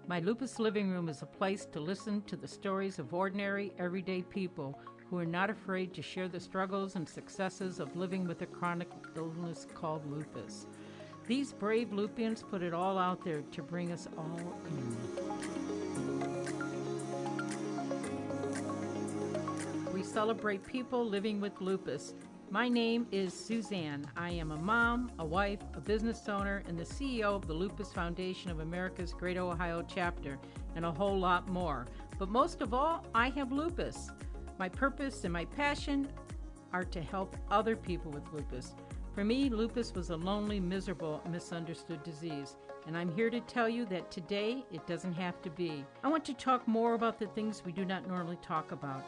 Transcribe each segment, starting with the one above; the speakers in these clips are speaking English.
My Lupus Living Room is a place to listen to the stories of ordinary, everyday people who are not afraid to share the struggles and successes of living with a chronic illness called lupus. These brave Lupians put it all out there to bring us all in. We celebrate people living with lupus. My name is Suzanne. I am a mom, a wife, a business owner, and the CEO of the Lupus Foundation of America's Great Ohio chapter, and a whole lot more. But most of all, I have lupus. My purpose and my passion are to help other people with lupus. For me, lupus was a lonely, miserable, misunderstood disease, and I'm here to tell you that today it doesn't have to be. I want to talk more about the things we do not normally talk about.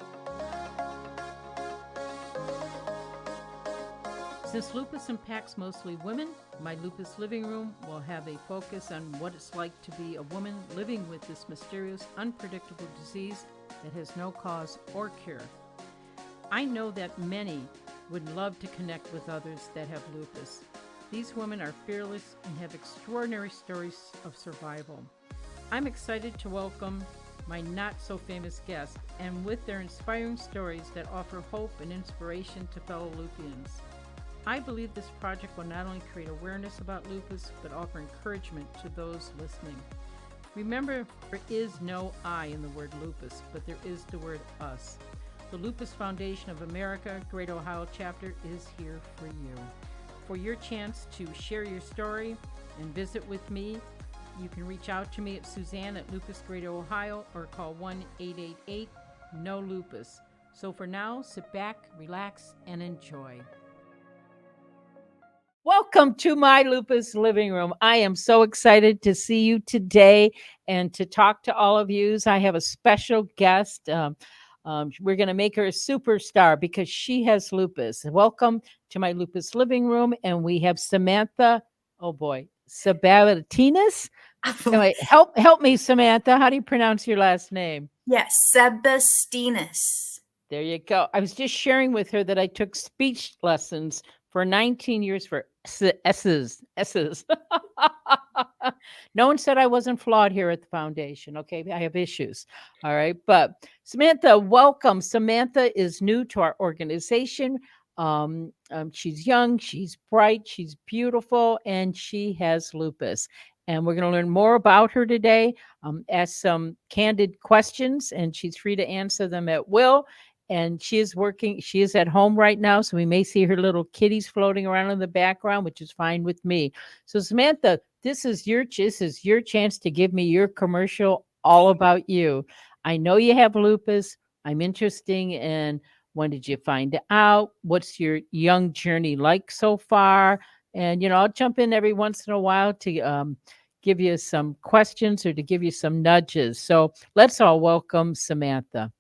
Since lupus impacts mostly women, my Lupus Living Room will have a focus on what it's like to be a woman living with this mysterious, unpredictable disease that has no cause or cure. I know that many would love to connect with others that have lupus. These women are fearless and have extraordinary stories of survival. I'm excited to welcome my not-so-famous guests, and with their inspiring stories that offer hope and inspiration to fellow Lupians. I believe this project will not only create awareness about lupus, but offer encouragement to those listening. Remember, there is no I in the word lupus, but there is the word us. The Lupus Foundation of America, Great Ohio chapter is here for you. For your chance to share your story and visit with me, you can reach out to me at Suzanne at Lupus Great Ohio or call 1-888-NO-LUPUS. So for now, sit back, relax, and enjoy. Welcome to my Lupus Living Room. I am so excited to see you today and to talk to all of you. I have a special guest. We're going to make her a superstar because she has lupus. Welcome to my Lupus Living Room, and we have Samantha. Oh boy, Sebestinas. Help me, Samantha. How do you pronounce your last name? Yes, Sebestinas. There you go. I was just sharing with her that I took speech lessons for 19 years for S's. No one said I wasn't flawed here at the foundation. Okay, I have issues. All right, but Samantha, welcome. Samantha is new to our organization. She's young, she's bright, she's beautiful, and she has lupus. And we're going to learn more about her today. Ask some candid questions, and she's free to answer them at will. And she is at home right now, so we may see her little kitties floating around in the background, which is fine with me. So Samantha, this is your chance to give me your commercial all about you. I know you have lupus. I'm interested in, when did you find out? What's your young journey like so far? And, I'll jump in every once in a while to give you some questions or to give you some nudges. So let's all welcome Samantha.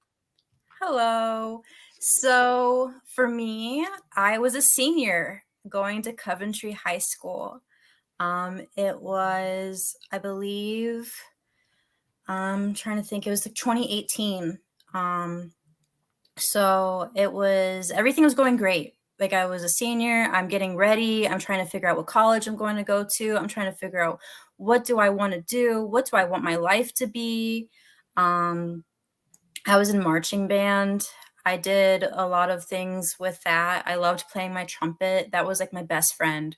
Hello. So for me, I was a senior going to Coventry High School. It was, I believe, I'm trying to think, it was like 2018. So everything was going great. Like, I was a senior, I'm getting ready, I'm trying to figure out what college I'm going to go to. I'm trying to figure out, what do I want to do? What do I want my life to be? I was in marching band. I did a lot of things with that. I loved playing my trumpet. That was like my best friend.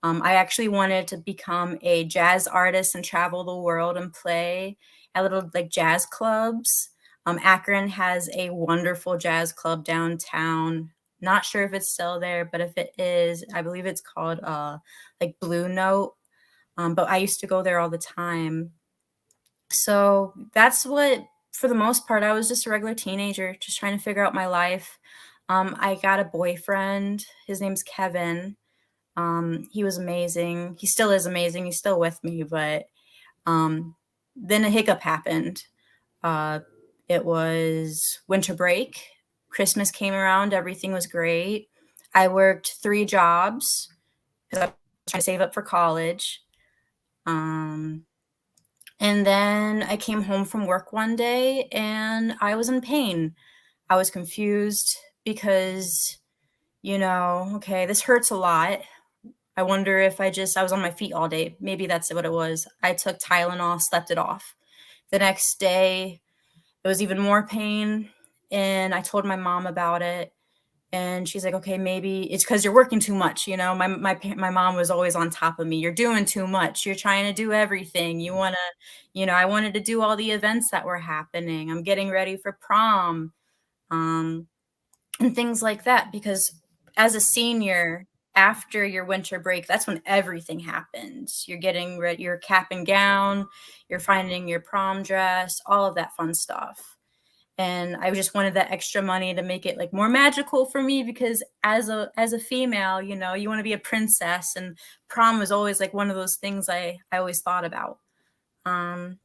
I actually wanted to become a jazz artist and travel the world and play at little like jazz clubs. Akron has a wonderful jazz club downtown. Not sure if it's still there, but if it is, I believe it's called like Blue Note. But I used to go there all the time. So that's what, for the most part, I was just a regular teenager, just trying to figure out my life. I got a boyfriend. His name's Kevin. He was amazing. He still is amazing. He's still with me, but then a hiccup happened. It was winter break. Christmas came around. Everything was great. I worked 3 jobs because I was trying to save up for college. And then I came home from work one day and I was in pain. I was confused because, okay, this hurts a lot. I wonder if I was on my feet all day. Maybe that's what it was. I took Tylenol, slept it off. The next day, it was even more pain, and I told my mom about it, and she's like, "Okay, maybe it's because 'cause you're working too much," you know? My mom was always on top of me, "You're doing too much, you're trying to do everything, you wanna," I wanted to do all the events that were happening, I'm getting ready for prom, um, and things like that, because as a senior, after your winter break, that's when everything happens. You're getting ready, your cap and gown, you're finding your prom dress, all of that fun stuff. And I just wanted that extra money to make it like more magical for me, because as a female, you want to be a princess, and prom was always like one of those things I always thought about. Um,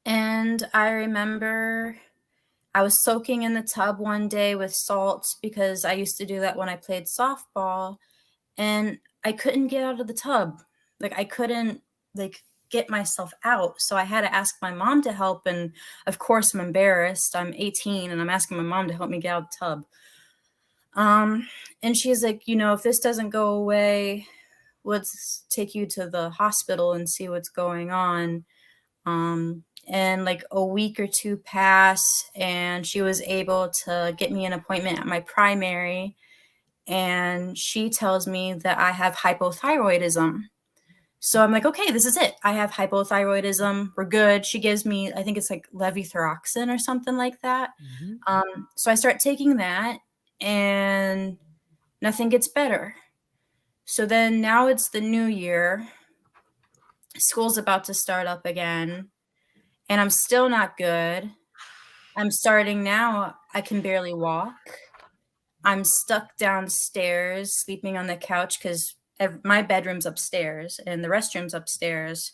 and I remember I was soaking in the tub one day with salt, because I used to do that when I played softball, and I couldn't get out of the tub. Like, I couldn't, like, get myself out, so I had to ask my mom to help, and, of course, I'm embarrassed. I'm 18, and I'm asking my mom to help me get out of the tub. Um, and she's like, "If this doesn't go away, let's take you to the hospital and see what's going on." And like a week or two pass, and she was able to get me an appointment at my primary, and she tells me that I have hypothyroidism. So I'm like, okay, this is it. I have hypothyroidism. We're good. She gives me, I think it's like levothyroxine or something like that. Mm-hmm. So I start taking that, and nothing gets better. So then now it's the new year. School's about to start up again, and I'm still not good. I'm starting now. I can barely walk. I'm stuck downstairs sleeping on the couch, because my bedroom's upstairs and the restroom's upstairs.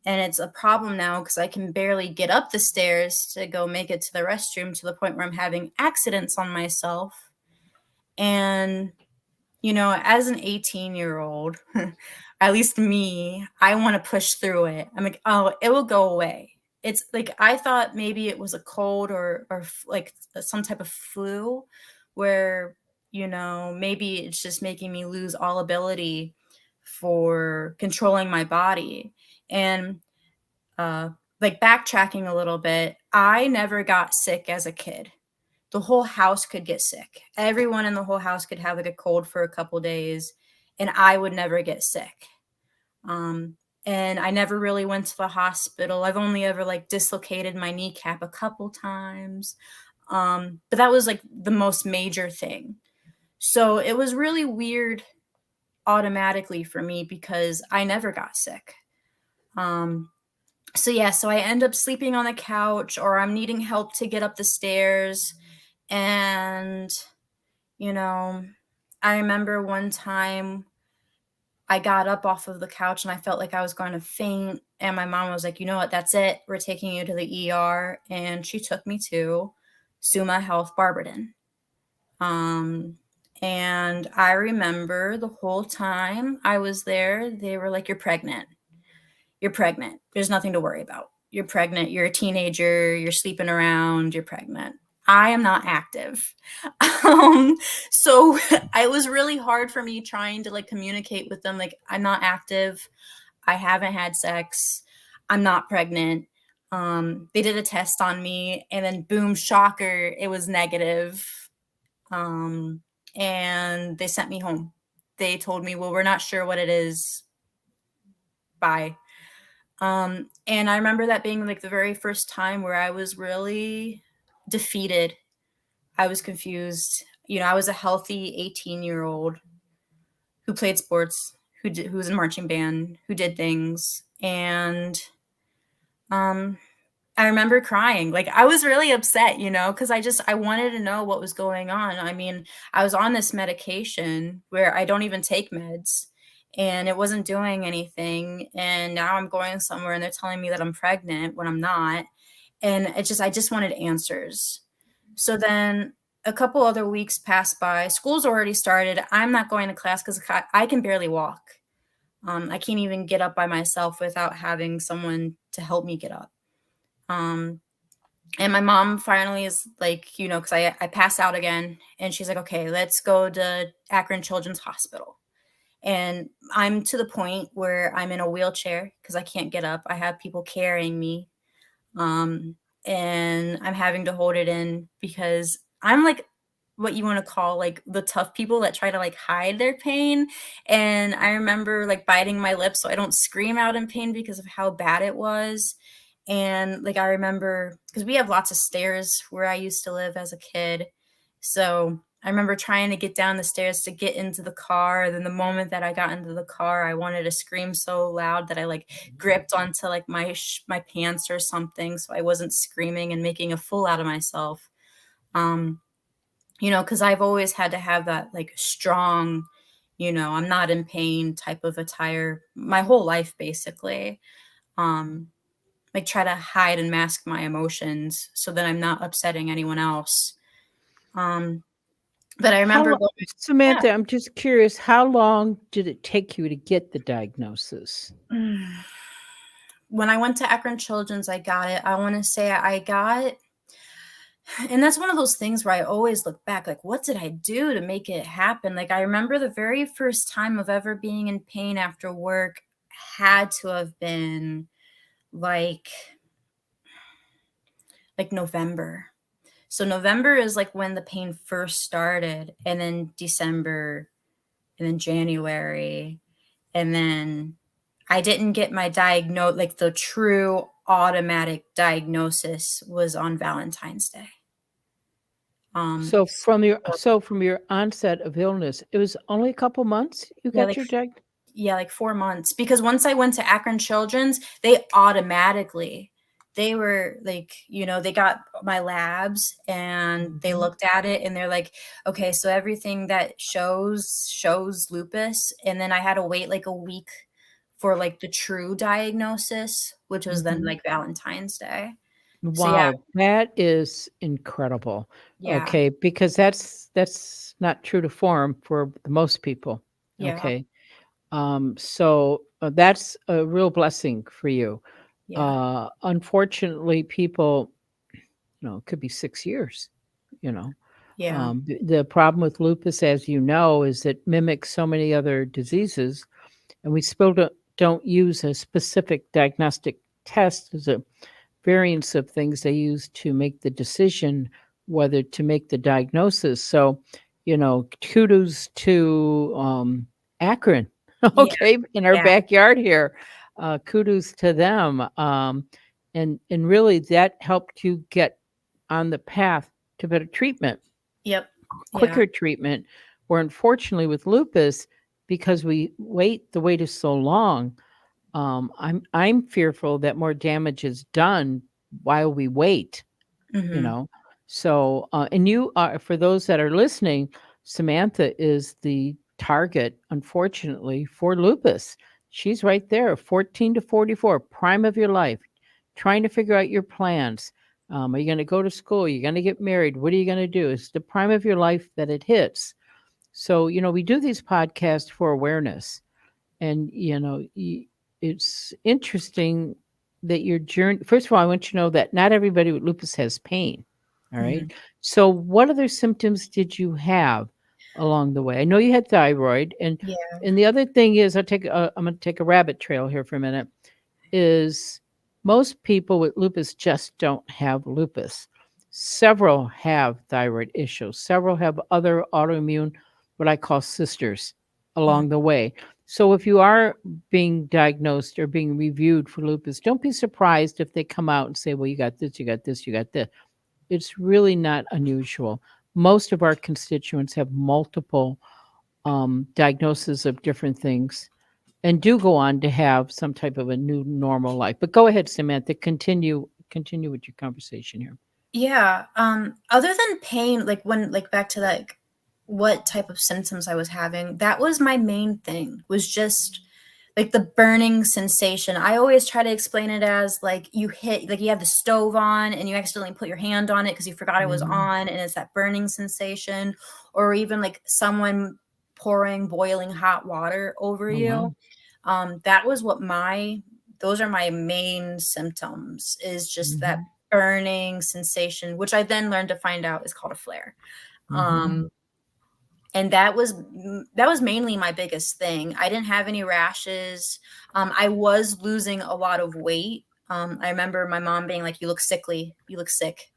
And it's a problem now because I can barely get up the stairs to go make it to the restroom, to the point where I'm having accidents on myself. And, as an 18-year-old, at least me, I want to push through it. I'm like, oh, it will go away. It's like I thought maybe it was a cold, or like some type of flu, where, maybe it's just making me lose all ability for controlling my body. And uh, like backtracking a little bit, I never got sick as a kid. The whole house could get sick. Everyone in the whole house could have like a cold for a couple days, and I would never get sick. Um, and I never really went to the hospital. I've only ever like dislocated my kneecap a couple times. But that was like the most major thing. So it was really weird automatically for me, because I never got sick. Um, so yeah, so I end up sleeping on the couch, or I'm needing help to get up the stairs. And, you know, I remember one time I got up off of the couch and I felt like I was going to faint. And my mom was like, "You know what? That's it. We're taking you to the ER." And she took me to Suma Health Barberton. Um, and I remember the whole time I was there, they were like, "You're pregnant. You're pregnant. There's nothing to worry about. You're pregnant. You're a teenager. You're sleeping around. You're pregnant." I am not active. Um, so it was really hard for me trying to like communicate with them. Like, I'm not active. I haven't had sex. I'm not pregnant. They did a test on me, and then boom, shocker, it was negative. Um, and they sent me home. They told me, "Well, we're not sure what it is. Bye." And I remember that being like the very first time where I was really defeated. I was confused. I was a healthy 18-year-old who played sports, who was in marching band, who did things. And um, I remember crying. Like, I was really upset, because I wanted to know what was going on. I mean, I was on this medication where I don't even take meds, and it wasn't doing anything. And now I'm going somewhere and they're telling me that I'm pregnant when I'm not. And I just wanted answers. So then a couple other weeks passed by. School's already started. I'm not going to class because I can barely walk. I can't even get up by myself without having someone to help me get up. And my mom finally is like, because I pass out again, and she's like, "Okay, let's go to Akron Children's Hospital." And I'm to the point where I'm in a wheelchair because I can't get up. I have people carrying me. Um, and I'm having to hold it in because I'm like what you want to call like the tough people that try to like hide their pain. And I remember like biting my lip so I don't scream out in pain because of how bad it was. And like I remember because we have lots of stairs where I used to live as a kid. So I remember trying to get down the stairs to get into the car. And then the moment that I got into the car, I wanted to scream so loud that I like gripped onto like my pants or something so I wasn't screaming and making a fool out of myself. Um, because I've always had to have that like strong, I'm not in pain type of attire my whole life basically. Um, like try to hide and mask my emotions so that I'm not upsetting anyone else. Um, but I How remember lo going, yeah. Samantha, I'm just curious, how long did it take you to get the diagnosis? When I went to Akron Children's, I got it. I want to say I got, and that's one of those things where I always look back, like, what did I do to make it happen? Like, I remember the very first time of ever being in pain after work had to have been like November. So November is like when the pain first started, and then December, and then January, and then I didn't get my like the true automatic diagnosis was on Valentine's Day. So from your onset of illness, it was only a couple months you Yeah, got your yeah, like 4 months, because once I went to Akron Children's, they automatically they were like, they got my labs and they Mhm. looked at it and they're like, "Okay, so everything that shows lupus." And then I had to wait like a week for like the true diagnosis, which was then Mhm. like Valentine's Day. So yeah, Wow, that is incredible. yeah, Okay, because that's not true to form for the most people. yeah, Okay. So that's a real blessing for you. yeah, Unfortunately, people, it could be 6 years, you know. yeah, The problem with lupus, as you know, is it mimics so many other diseases, and we still don't use a specific diagnostic test. There's a variance of things they use to make the decision whether to make the diagnosis. So, kudos to Akron, yeah, okay, in our yeah, backyard here. Kudos to them. And really, that helped you get on the path to better treatment, yep, yeah, quicker treatment. Where unfortunately with lupus, because the wait is so long, I'm fearful that more damage is done while we wait, you mhm, know. So, and you are, for those that are listening, Samantha is the target, unfortunately, for lupus. She's right there, 14 to 44, prime of your life, trying to figure out your plans. Are you going to go to school? Are you going to get married? What are you going to do? It's the prime of your life that it hits. So, we do these podcasts for awareness. And, it's interesting that your journey, first of all, I want you to know that not everybody with lupus has pain. All right. mhm, So, what other symptoms did you have along the way? I know you had thyroid. And, yeah, and the other thing is, I'm going to take a rabbit trail here for a minute, is most people with lupus just don't have lupus. Several have thyroid issues, several have other autoimmune, what I call sisters, mhm, along the way. So if you are being diagnosed or being reviewed for lupus, don't be surprised if they come out and say, well, you got this, you got this, you got this. It's really not unusual. Most of our constituents have multiple diagnoses of different things and do go on to have some type of a new normal life. But go ahead, Samantha, continue with your conversation here. yeah. Other than pain, like when, like back to like what type of symptoms I was having, that was my main thing, was just like the burning sensation. I always try to explain it as like like you have the stove on and you accidentally put your hand on it because you forgot it was Mhm. on, and it's that burning sensation, or even like someone pouring boiling hot water over Oh, wow. you. That was what those are my main symptoms, is just that Mhm. burning sensation, which I then learned to find out is called a flare. Mhm. Um, and that was mainly my biggest thing. I didn't have any rashes. I was losing a lot of weight. I remember my mom being like, "You look sickly. You look sick."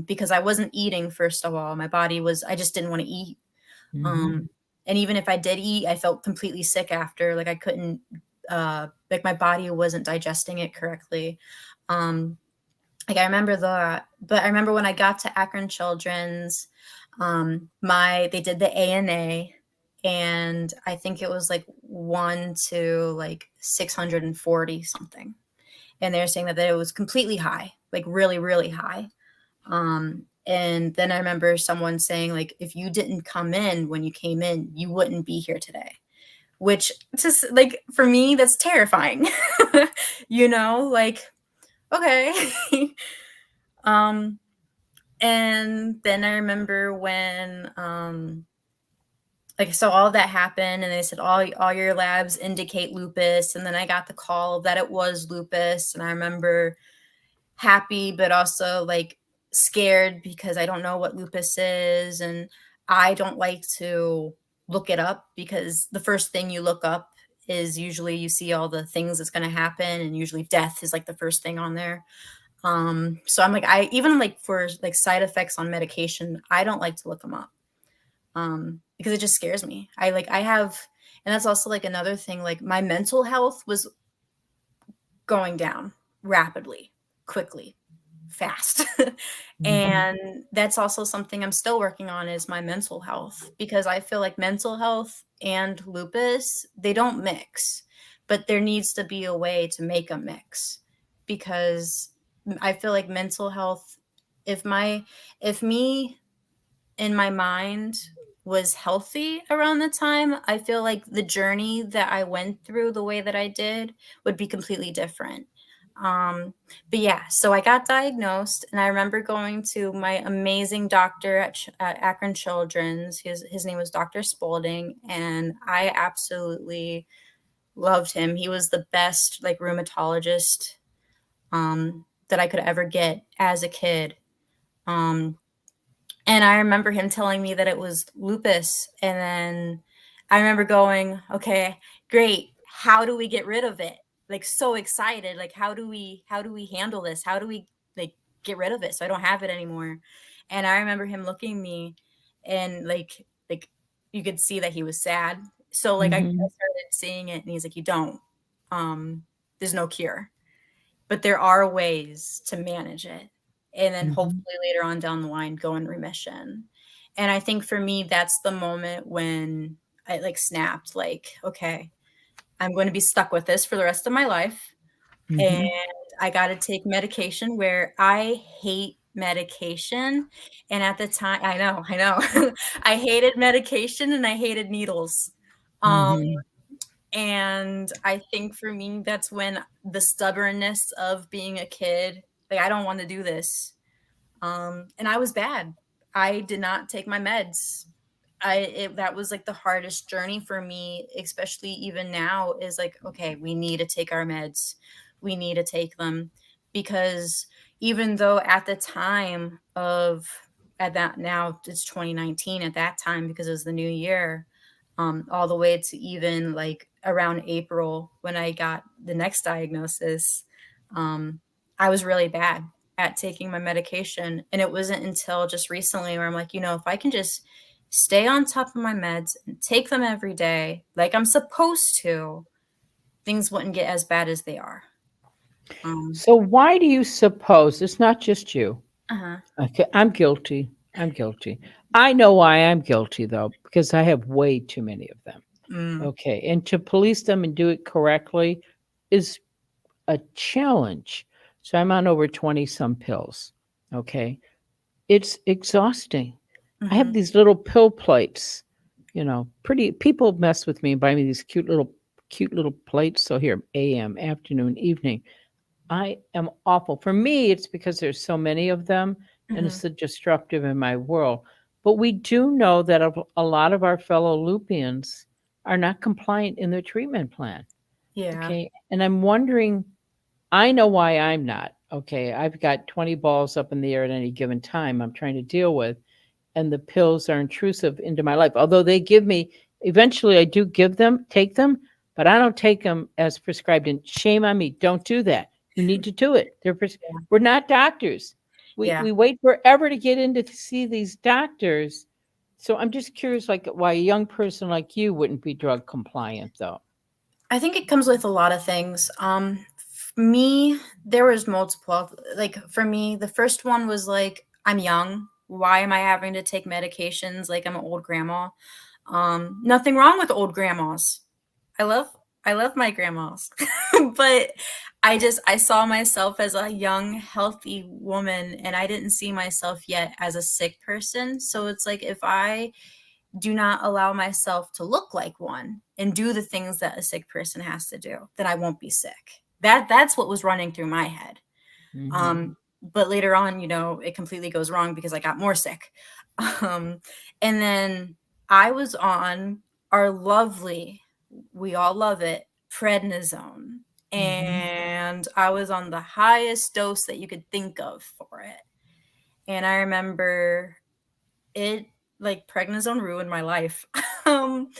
Because I wasn't eating, first of all. My body was, I just didn't want to eat. Mm-hmm. And even if I did eat, I felt completely sick after. Like I couldn't, like my body wasn't digesting it correctly. Um, like I remember but I remember when I got to Akron Children's, they did the ANA, and I think it was like 1 to like 640 something. And they're saying that it was completely high, like really, really high. And then I remember someone saying, like, if you didn't come in when you came in, you wouldn't be here today. Which just like for me, that's terrifying. Like, okay. um, and then I remember when like so all that happened and they said all your labs indicate lupus, and then I got the call that it was lupus, and I remember happy but also like scared because I don't know what lupus is, and I don't like to look it up because the first thing you look up is usually you see all the things that's going to happen, and usually death is like the first thing on there. So I'm like, I even like for like side effects on medication, I don't like to look them up. Because it just scares me. I have, and that's also like another thing, like my mental health was going down rapidly, quickly, fast. Mm-hmm. And that's also something I'm still working on, is my mental health, because I feel like mental health and lupus, they don't mix, but there needs to be a way to make a mix, because I feel like mental health, if me in my mind was healthy around the time, I feel like the journey that I went through, the way that I did, would be completely different. Um, but yeah, so I got diagnosed, and I remember going to my amazing doctor at Akron Children's. His name was Dr. Spaulding, and I absolutely loved him. He was the best like rheumatologist that I could ever get as a kid. Um, and I remember him telling me that it was lupus. And then I remember going, okay, great. How do we get rid of it? Like so excited. Like how do we handle this? How do we like get rid of it so I don't have it anymore? And I remember him looking at me, and like you could see that he was sad. So like I Mm-hmm. started seeing it, and he's like, you don't. There's no cure, but there are ways to manage it, and then Mm-hmm. hopefully later on down the line go in remission. And I think for me, that's the moment when I like snapped, like, okay, I'm going to be stuck with this for the rest of my life. And Mm-hmm. I got to take medication, where I hate medication. And at the time, I know, I hated medication and I hated needles. Um, Mm-hmm. and I think for me, that's when the stubbornness of being a kid, like, I don't want to do this. And I was bad. I did not take my meds. That was like the hardest journey for me, especially even now, is like, okay, we need to take our meds. We need to take them, because even though at the time of, at that, now it's 2019, at that time, because it was the new year, all the way to even like around April when I got the next diagnosis, um, I was really bad at taking my medication. And it wasn't until just recently where I'm like, if I can just stay on top of my meds and take them every day like I'm supposed to, things wouldn't get as bad as they are. Um, So why do you suppose it's not just you? uh-huh. Okay, I'm guilty. I'm guilty. I know why I'm guilty though, because I have way too many of them. Mm, Okay, and to police them and do it correctly is a challenge. So I'm on over 20 some pills. Okay, it's exhausting. I have mhm, these little pill plates. Pretty people mess with me and buy me these cute little plates. So here, AM, afternoon, evening. I am awful. For me, it's because there's so many of them and it's mhm. so disruptive in my world. But we do know that a lot of our fellow Lupians are not compliant in their treatment plan. Yeah. Okay. And I'm wondering, I know why I'm not. Okay. I've got 20 balls up in the air at any given time I'm trying to deal with, and the pills are intrusive into my life. Although they give me, eventually I do take them, but I don't take them as prescribed. And shame on me. Don't do that. You need to do it. Yeah. We're not doctors. Yeah. We wait forever to get in to see these doctors. So I'm just curious, like why a young person like you wouldn't be drug compliant, though. I think it comes with a lot of things. Me, there was multiple. Like for me, the first one was like, I'm young. Why am I having to take medications? Like I'm an old grandma. Nothing wrong with old grandmas. I love I love my grandmas. But I saw myself as a young, healthy woman, and I didn't see myself yet as a sick person. So it's like if I do not allow myself to look like one and do the things that a sick person has to do, then I won't be sick. That's what was running through my head. Hmm. Um, but later on, it completely goes wrong because I got more sick. Um, and then I was on our lovely, we all love it, prednisone. Hmm. And I was on the highest dose that you could think of for it. And I remember it, like, prednisone ruined my life. um,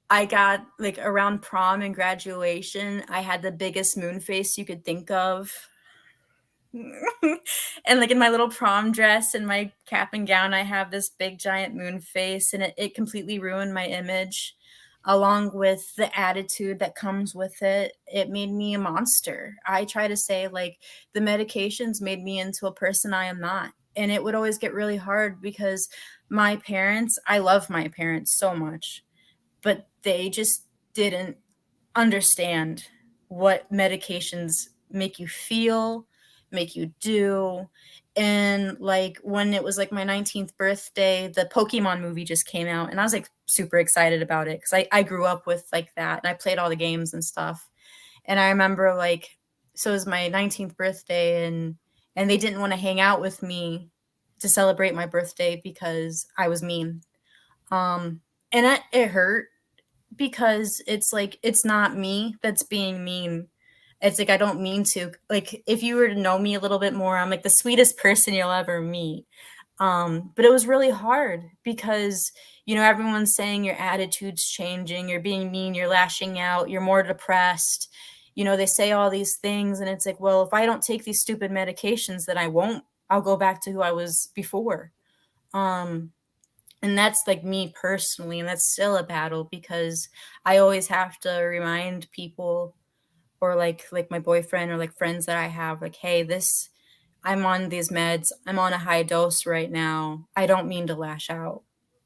I got, like, around prom and graduation, I had the biggest moon face you could think of. And like in my little prom dress and my cap and gown, I have this big giant moon face, and it completely ruined my image, along with the attitude that comes with it. It made me a monster. I try to say, like, the medications made me into a person I am not. And it would always get really hard because my parents, I love my parents so much, but they just didn't understand what medications make you feel, make you do. And like when it was like my 19th birthday, the Pokemon movie just came out, and I was like super excited about it because I grew up with like that, and I played all the games and stuff. And I remember, like, so it was my 19th birthday, and they didn't want to hang out with me to celebrate my birthday because I was mean. Um, and it hurt because it's like it's not me that's being mean. It's like I don't mean to. Like if you were to know me a little bit more, I'm like the sweetest person you'll ever meet. But it was really hard because everyone's saying your attitude's changing, you're being mean, you're lashing out, you're more depressed. They say all these things, and it's like, well, if I don't take these stupid medications, then I won't. I'll go back to who I was before. Um, and that's like me personally, and that's still a battle because I always have to remind people, or like my boyfriend or like friends that I have, like, hey, this, I'm on these meds, I'm on a high dose right now, I don't mean to lash out.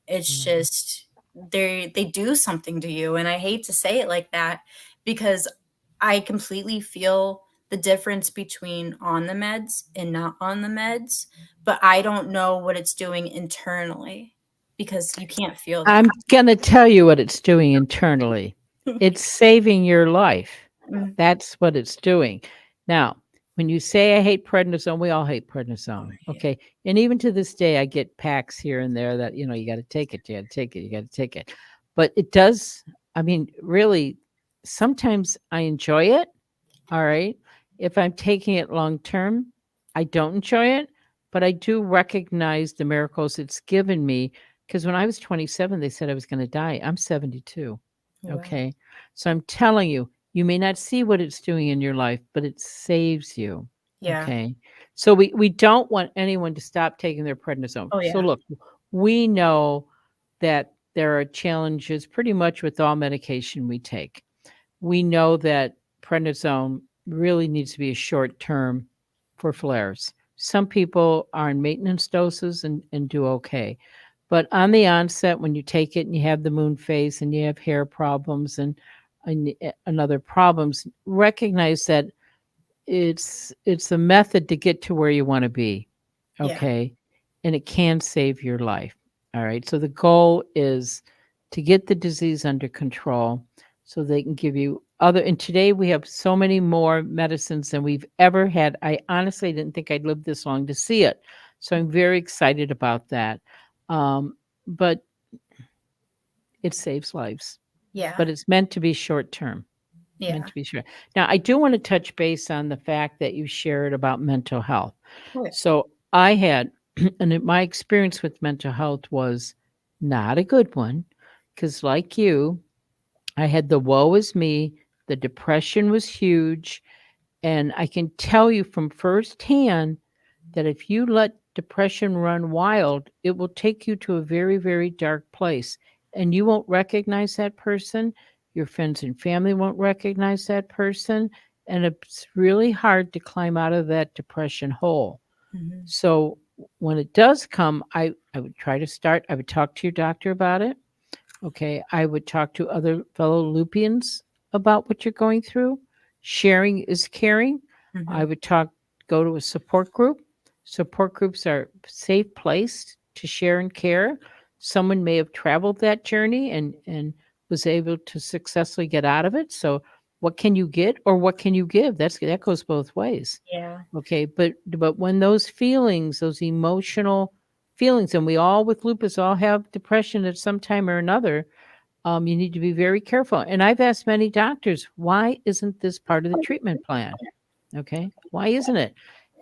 It's just they do something to you, and I hate to say it like that because I completely feel the difference between on the meds and not on the meds, but I don't know what it's doing internally because you can't feel that. I'm going to tell you what it's doing internally. It's saving your life. Mm. That's what it's doing. Now, when you say I hate prednisone, we all hate Oh, prednisone. yeah. Okay. And even to this day, I get packs here and there that, you got to take it, you got to take it, you got to take it. But it does, I mean, really, sometimes I enjoy it. All right. If I'm taking it long term, I don't enjoy it, but I do recognize the miracles it's given me. Because when I was 27, they said I was going to die. I'm 72. Wow. Okay. So I'm telling you, you may not see what it's doing in your life, but it saves you. Yeah. Okay. So we don't want anyone to stop taking their prednisone. Oh, So yeah. look, we know that there are challenges pretty much with all medication we take. We know that prednisone really needs to be a short term for flares. Some people are in maintenance doses and do okay. But on the onset, when you take it and you have the moon phase and you have hair problems and other problems, recognize that it's a method to get to where you want to be. Yeah. Okay. And it can save your life. All right. So the goal is to get the disease under control so they can give you other. And today we have so many more medicines than we've ever had. I honestly didn't think I'd live this long to see it. So I'm very excited about that. But it saves lives, Yeah. but it's meant to be short term. Meant Yeah. to be sure. Now, I do want to touch base on the fact that you shared about mental health. Okay. So I had, and my experience with mental health was not a good one because, like you, I had the woe is me, the depression was huge, And I can tell you from firsthand that if you let depression run wild, it will take you to a very, very dark place. And you won't recognize that person. Your friends and family won't recognize that person. And it's really hard to climb out of that depression hole. Mhm. So when it does come, I would try to start, I would talk to your doctor about it. Okay. I would talk to other fellow Lupians about what you're going through. Sharing is caring. I Mhm. would go to a support group. Support groups are a safe place to share and care. Someone may have traveled that journey and was able to successfully get out of it. So what can you get or what can you give? That goes both ways. Yeah. Okay, but when those feelings, those emotional feelings, and we all with lupus all have depression at some time or another, you need to be very careful. And I've asked many doctors, why isn't this part of the treatment plan? Okay, why isn't it?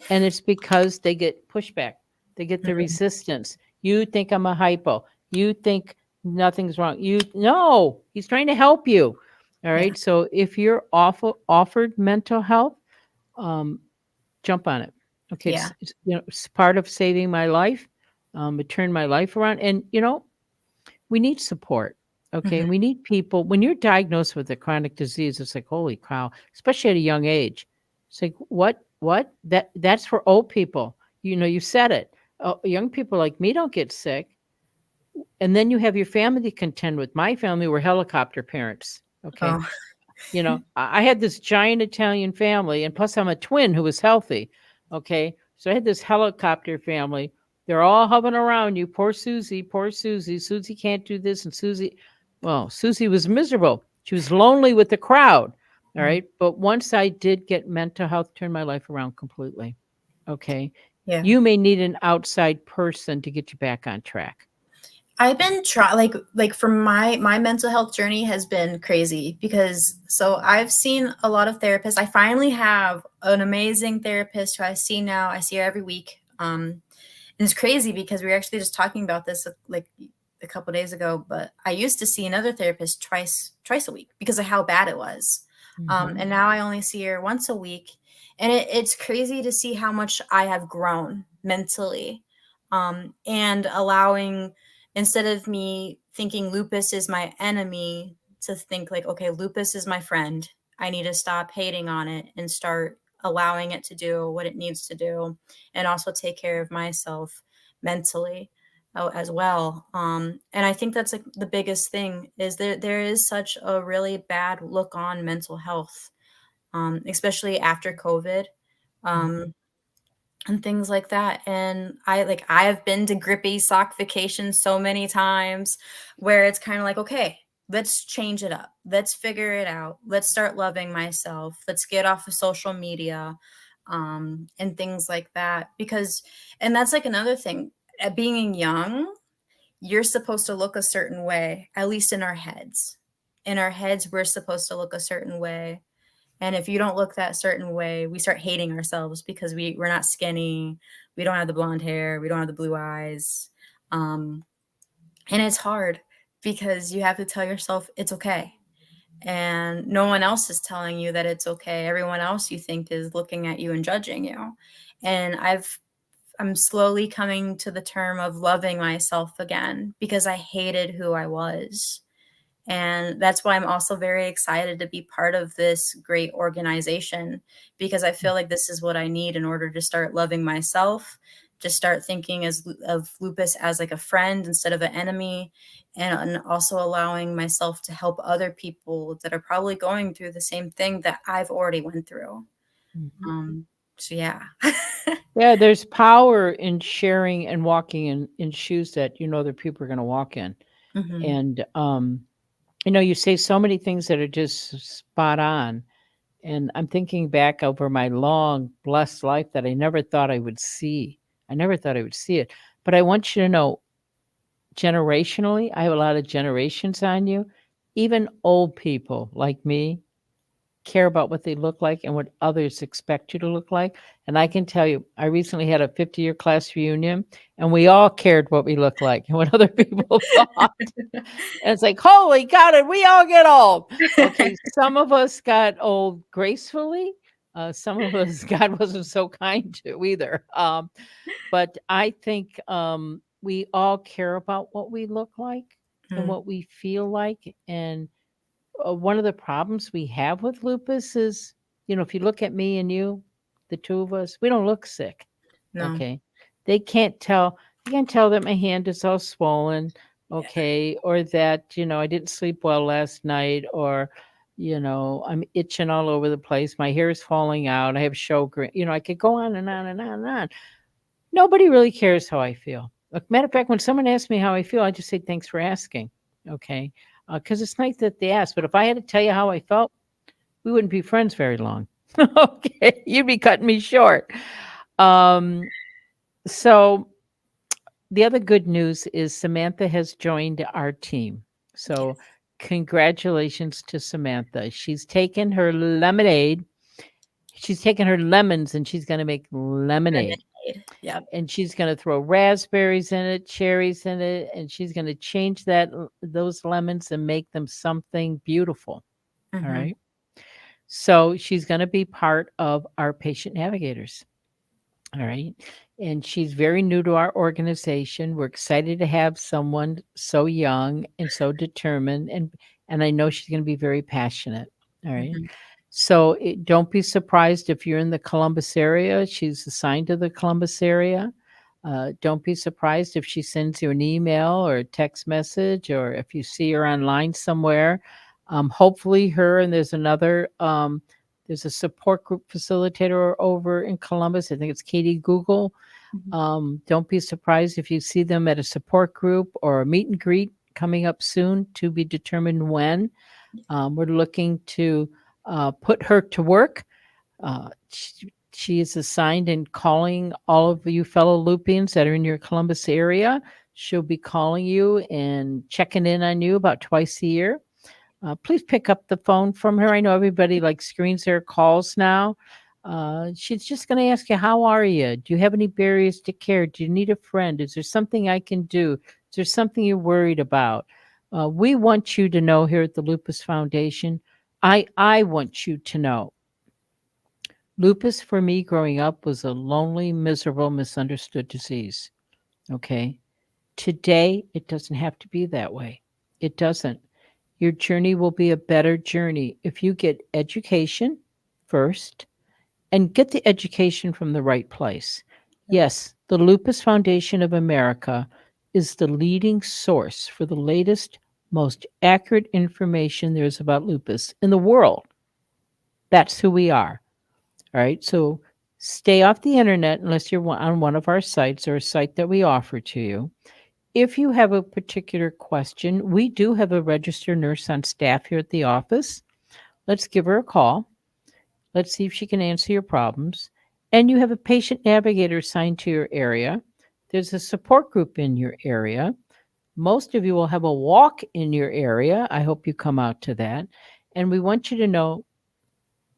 And it's because they get pushback, they get the Mhm. resistance. You think I'm a hypo. You think nothing's wrong. You no, he's trying to help you. All Yeah. right. So if you're offered mental health, um, jump on it. Okay, Yeah. it's part of saving my life. It turned my life around, and we need support. Okay, Mhm. we need people. When you're diagnosed with a chronic disease, it's like holy cow, especially at a young age. It's like what that's for old people. You said it. Young people like me don't get sick, and then you have your family to contend with. My family were helicopter parents. Okay, Oh. I had this giant Italian family, and plus I'm a twin who was healthy. Okay. So I had this helicopter family. They're all hovering around you. Poor Susie, poor Susie. Susie can't do this. And Susie was miserable. She was lonely with the crowd. All Mhm. right. But once I did get mental health, turned my life around completely. Okay. Yeah. You may need an outside person to get you back on track. I've been like for my mental health journey has been crazy because so I've seen a lot of therapists. I finally have an amazing therapist who I see now. I see her every week. And it's crazy because we were actually just talking about this like a couple days ago, but I used to see another therapist twice a week because of how bad it was. Mm-hmm. And now I only see her once a week. And it's crazy to see how much I have grown mentally. And allowing, instead of me thinking lupus is my enemy, to think like, okay, lupus is my friend. I need to stop hating on it and start allowing it to do what it needs to do, and also take care of myself mentally as well. And I think that's like the biggest thing is there is such a really bad look on mental health, especially after COVID. Mm-hmm. Um, and things like that. And I have been to grippy sock vacations so many times where it's kind of like, okay, let's change it up. Let's figure it out. Let's start loving myself. Let's get off of social media, and things like that. Because, and that's like another thing, being young, you're supposed to look a certain way, at least in our heads. In our heads, we're supposed to look a certain way, and if you don't look that certain way, we start hating ourselves because we're not skinny, we don't have the blonde hair, we don't have the blue eyes. Um, and it's hard because you have to tell yourself it's okay. And no one else is telling you that it's okay. Everyone else you think is looking at you and judging you. And I'm slowly coming to the term of loving myself again because I hated who I was. And that's why I'm also very excited to be part of this great organization, because I feel like this is what I need in order to start loving myself, to start thinking of lupus as like a friend instead of an enemy, and also allowing myself to help other people that are probably going through the same thing that I've already went through. Mm-hmm. So yeah. Yeah, there's power in sharing and walking in shoes that other people are going to walk in. Hmm. And you say so many things that are just spot on. And I'm thinking back over my long, blessed life that I never thought I would see. I never thought I would see it. But I want you to know, generationally, I have a lot of generations on you. Even old people like me care about what they look like and what others expect you to look like. And I can tell you, I recently had a 50-year class reunion, and we all cared what we looked like and what other people thought. And it's like, holy God, did we all get old? Okay, some of us got old gracefully. Some of us, God wasn't so kind to either. But I think we all care about what we look like and Mm, what we feel like. And one of the problems we have with lupus is, if you look at me and you, the two of us, we don't look sick. no. Okay. They can't tell. They can't tell that my hand is all swollen. Yeah. Okay. Or that, I didn't sleep well last night, or, I'm itching all over the place. My hair is falling out. I have Sjogren. I could go on and on and on and on. Nobody really cares how I feel. Matter of fact, when someone asks me how I feel, I just say, thanks for asking. Okay. Because it's nice that they ask. But if I had to tell you how I felt, we wouldn't be friends very long. Okay. You'd be cutting me short. Um, so the other good news is Samantha has joined our team. So Yes. congratulations to Samantha. She's taken her lemonade. She's taken her lemons and she's going to make lemonade. Lemonade. Yep. And she's going to throw raspberries in it, cherries in it, and she's going to change those lemons and make them something beautiful. All Hmm. right. So she's going to be part of our patient navigators. All right. And she's very new to our organization. We're excited to have someone so young and so determined, and I know she's going to be very passionate. All right. Hmm. So don't be surprised if you're in the Columbus area. She's assigned to the Columbus area. Don't be surprised if she sends you an email or a text message, or if you see her online somewhere. Hopefully, her and there's a support group facilitator over in Columbus. I think it's Katie Google. Hmm. Don't be surprised if you see them at a support group or a meet and greet coming up soon, to be determined when. We're looking to put her to work. She is assigned in calling all of you fellow Lupians that are in your Columbus area. She'll be calling you and checking in on you about twice a year. Please pick up the phone from her. I know everybody like screens their calls now. She's just going to ask you, how are you? Do you have any barriers to care? Do you need a friend? Is there something I can do? Is there something you're worried about? We want you to know here at the Lupus Foundation. I want you to know. Lupus for me growing up was a lonely, miserable, misunderstood disease. Okay. Today, it doesn't have to be that way. It doesn't. Your journey will be a better journey if you get education first, and get the education from the right place. Yep. Yes, the Lupus Foundation of America is the leading source for the latest, most accurate information there is about lupus in the world. That's who we are. All right. So stay off the internet unless you're on one of our sites or a site that we offer to you. If you have a particular question, we do have a registered nurse on staff here at the office. Let's give her a call. Let's see if she can answer your problems. And you have a patient navigator assigned to your area. There's a support group in your area. Most of you will have a walk in your area. I hope you come out to that. And we want you to know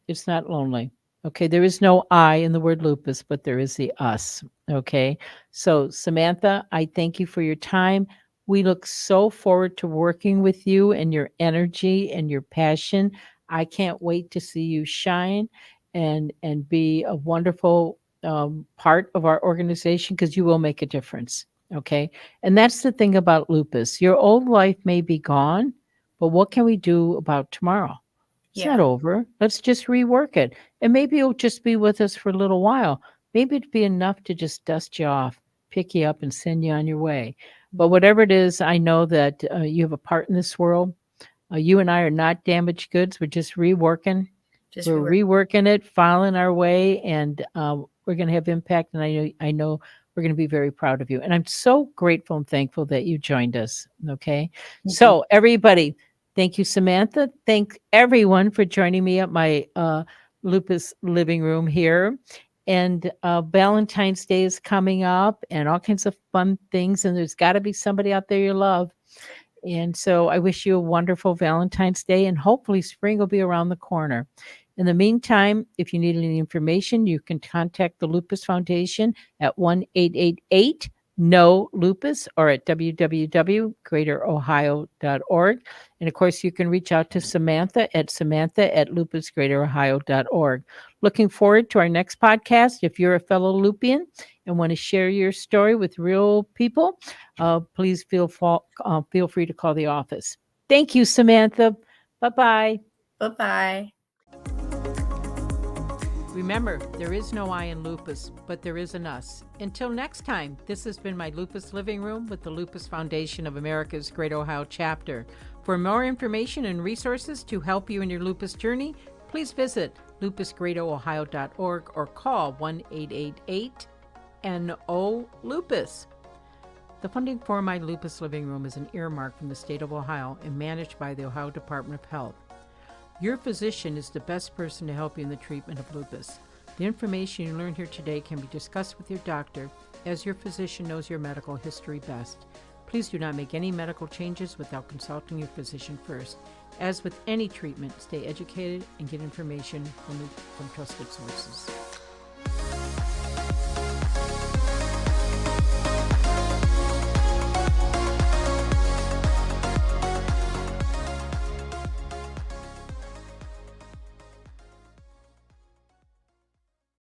it's not lonely. Okay, there is no I in the word lupus, but there is the us. Okay, so Samantha, I thank you for your time. We look so forward to working with you and your energy and your passion. I can't wait to see you shine and be a wonderful part of our organization, because you will make a difference. Okay, and that's the thing about lupus. Your old life may be gone, but what can we do about tomorrow? It's not Yeah. over. Let's just rework it. And maybe it'll just be with us for a little while. Maybe it'd be enough to just dust you off, pick you up, and send you on your way. But Mhm. whatever it is, I know that you have a part in this world. You and I are not damaged goods. We're just reworking. Just We're rework. reworking it, filing our way, and we're going to have impact. And I know we're going to be very proud of you. And I'm so grateful and thankful that you joined us. Okay, Thank you. so everybody, thank you, Samantha. Thank everyone for joining me at my lupus living room here. And Valentine's Day is coming up, and all kinds of fun things. And there's got to be somebody out there you love. And so I wish you a wonderful Valentine's Day, and hopefully spring will be around the corner. In the meantime, if you need any information, you can contact the Lupus Foundation at 1-888 Know Lupus or at www.greaterohio.org. And of course, you can reach out to Samantha at lupusgreaterohio.org. Looking forward to our next podcast. If you're a fellow Lupian and want to share your story with real people, please feel free to call the office. Thank you, Samantha. Bye-bye. Bye-bye. Remember, there is no I in lupus, but there is an us. Until next time, this has been my Lupus Living Room with the Lupus Foundation of America's Great Ohio Chapter. For more information and resources to help you in your lupus journey, please visit lupusgreaterohio.org or call 1-888-NO-LUPUS. The funding for my Lupus Living Room is an earmark from the state of Ohio and managed by the Ohio Department of Health. Your physician is the best person to help you in the treatment of lupus. The information you learn here today can be discussed with your doctor, as your physician knows your medical history best. Please do not make any medical changes without consulting your physician first. As with any treatment, stay educated and get information from trusted sources.